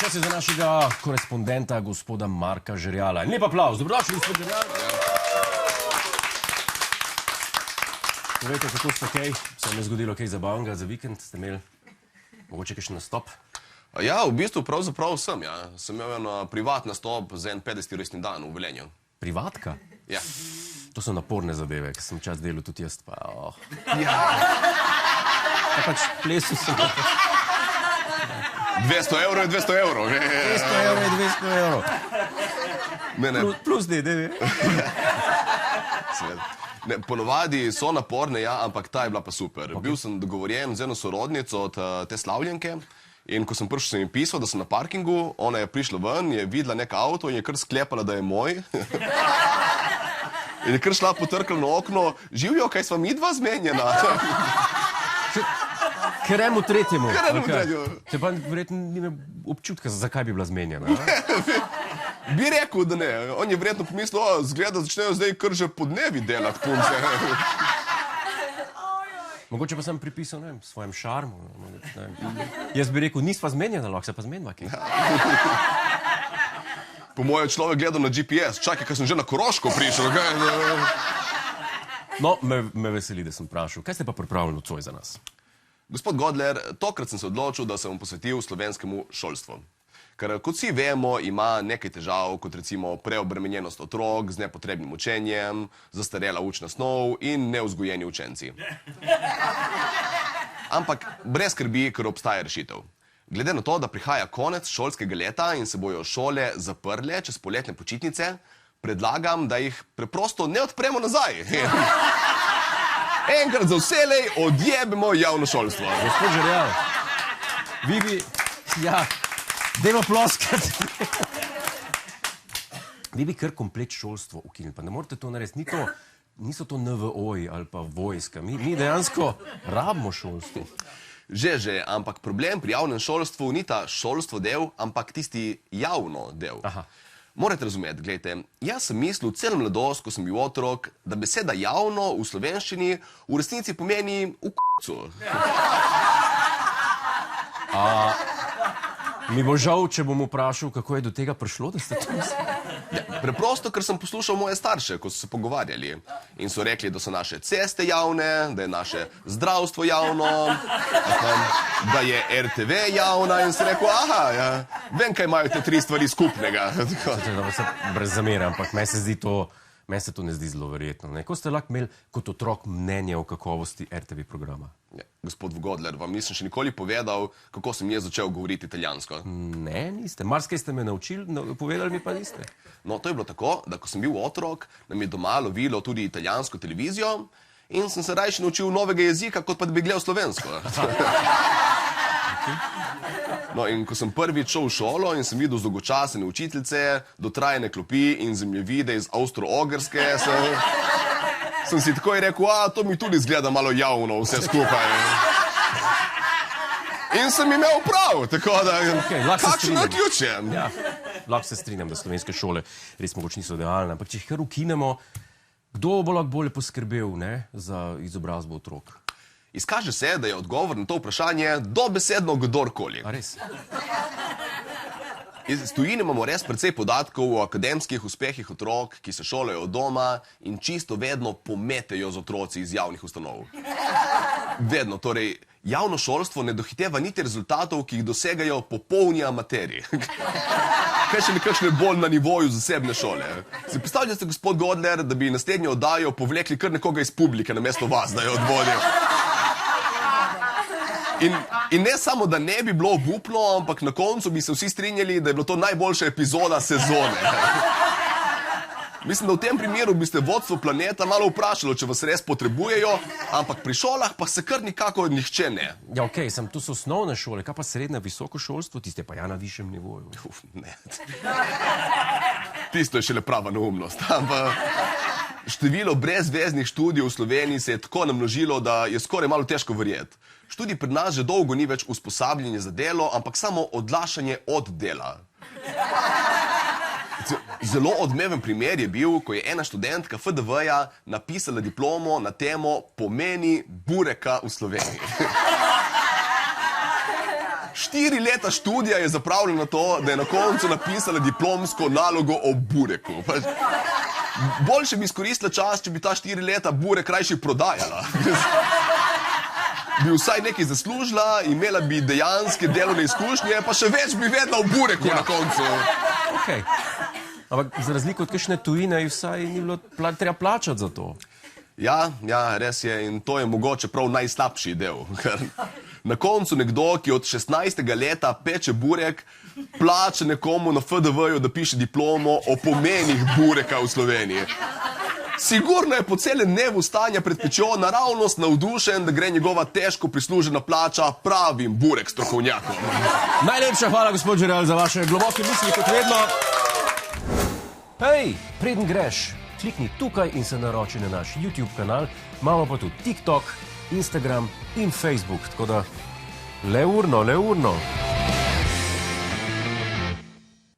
Čas je za našega korespondenta, gospoda Marka Žerjala. Lep aplavz, dobrodošli, gospod Žerjal. Povejte, kako ste kaj? Se vam je zgodilo kaj zabavnega za vikend? Ste imeli mogoče kakšen nastop? Ja, v bistvu pravzaprav sem, ja. Sem imel en privatni nastop za en 50. rojstni dan v Velenju. Privatka? Ja. To so naporne zadeve, ker sem čas delal tudi jaz, pa Ja. Ja, pač plesu sem. 200 evrov je 200 evrov. 200 evrov je 200 evrov. Ne. Plus DDV. Seveda. Ne, ponovadi so naporne, ja, ampak ta je bila pa super. Okay. Bil sem dogovorjen z eno sorodnico od te Slavljenke in ko sem prišel, sem jim pisal, da sem na parkingu, ona je prišla ven, je videla nek avto in je kar sklepala, da je moj. In je kar šla potrkala na okno, živijo, kaj sva midva zmenjena. Keremu tretjemu. Keremu tretjemu. Te pa verjetno nime občutka, zakaj bi bila zmenjena. Bi rekel, da ne. On je verjetno pomislil, zgleda, začnejo zdaj kar že podnevi delati punce. Mogoče pa sem pripisal, ne vem, svojem šarmu. Jaz bi rekel, nisva zmenjena, lahko se pa zmenjava, kaj? Po mojem človek gledal na GPS, čakaj, ker sem že na Koroško prišel. No, me veseli, da sem vprašal. Kaj ste pa pripravili nocoj za nas? Gospod Godler, tokrat sem se odločil, da sem posvetil slovenskemu šolstvu. Ker, kot vsi vemo, ima nekaj težav, kot recimo preobremenjenost otrok z nepotrebnim učenjem, zastarela učna snov in nevzgojeni učenci. Ampak brez skrbi, ker obstaja rešitev. Glede na to, da prihaja konec šolskega leta in se bojo šole zaprle čez poletne počitnice, predlagam, da jih preprosto ne odpremo nazaj. Enkrat za vselej odjebimo javno šolstvo. Gospod Žerjal, vi bi... Ja, dajmo ploskati. Vi bi kar komplet šolstvo ukinili, pa ne morete to narediti. Niso to NVO-ji ali pa vojska. Mi dejansko rabimo šolstvo. Že, ampak problem pri javnem šolstvu ni ta šolstvo del, ampak tisti javno del. Aha. Morate razumeti, gledajte, jaz sem mislil cel mladost, ko sem bil otrok, da beseda javno v slovenščini v resnici pomeni v k***cu. Mi bo žal, če bom vprašal, kako je do tega prišlo, da ste to mislili? Ja, preprosto, ker sem poslušal moje starše, ko so se pogovarjali. In so rekli, da so naše ceste javne, da je naše zdravstvo javno, da je RTV javna in sem rekel, aha, ja, vem, kaj imajo te tri stvari skupnega. Brez zamere, ampak meni se to ne zdi zelo verjetno. Ko ste lahko imeli kot otrok mnenje o kakovosti RTV programa? Ja, gospod Godler, vam nisem še nikoli povedal, kako sem jaz začel govoriti italijansko. Ne, niste. Marsikaj ste me naučili, povedali mi pa niste. No, to je bilo tako, da ko sem bil otrok, nam je doma lovilo tudi italijansko televizijo in sem se rajši naučil novega jezika, kot pa da bi gledal slovensko. No, in ko sem prvič šel v šolo in sem videl zdolgočasene učiteljice, dotrajane klopi in zemljevide iz Avstro-Ogrske, sem si takoj rekel, to mi tudi izgleda malo javno vse skupaj. In sem imel prav, tako da, kakšno naključje. Ja, lahko se strinjam, da slovenske šole res mogoče niso idealne, ampak če jih kar ukinemo, kdo bo lahko bolje poskrbel za izobrazbo otrok? Izkaže se, da je odgovor na to vprašanje dobesedno kdorkoli. A res? Iz tujine imamo res precej podatkov o akademskih uspehih otrok, ki se šolajo od doma in čisto vedno pometejo z otroci iz javnih ustanov. Vedno, torej, javno šolstvo ne dohiteva niti rezultatov, ki jih dosegajo popolni amateri. Kaj še nekakšne bolj na nivoju zasebne šole. Si predstavljate, gospod Godler, da bi naslednjo oddajo povlekli kar nekoga iz publike namesto vas, da je odvodil. In ne samo, da ne bi bilo obupno, ampak na koncu bi se vsi strinjali, da je bila to najboljša epizoda sezone. Mislim, da v tem primeru bi ste vodstvo Planeta malo vprašalo, če vas res potrebujejo, ampak pri šolah pa se kar nikako nihče ne. Ja, okej, to so osnovne šole, kaj pa srednje visoko šolstvo, tiste pa ja na višjem nivoju. Ne. Tisto je šele prava neumnost. Število brezveznih študij v Sloveniji se je tako namnožilo, da je skoraj malo težko verjeti. Študij pri nas že dolgo ni več usposabljanje za delo, ampak samo odlašanje od dela. Zelo odmeven primer je bil, ko je ena študentka FDV-ja napisala diplomo na temo pomeni bureka v Sloveniji. 4 leta študija je zapravljena na to, da je na koncu napisala diplomsko nalogo o bureku. Boljše bi izkoristila čas, če bi ta 4 leta burek rajši prodajala. Bi vsaj nekaj zaslužila, imela bi dejanske delovne izkušnje, pa še več bi vedela o bureku na koncu. Okay. Ampak za razliko od kakšne tujine, vsaj ni bilo treba plačati za to. Ja, res je, in to je mogoče prav najslabši del. Ker na koncu nekdo, ki od 16. leta peče burek, plača nekomu na FDV-ju, da piše diplomo o pomenih bureka v Sloveniji. Sigurno je po celem dnevu stanja pred pečjo naravnost navdušen, da gre njegova težko prislužena plača pravim burek strokovnjakom. Najlepša hvala, gospod Žerjav, za vaše globoke misli, kot vedno. Hej, preden greš, klikni tukaj in se naroči na naš YouTube kanal. Imamo pa tudi TikTok, Instagram in Facebook, tako da le urno.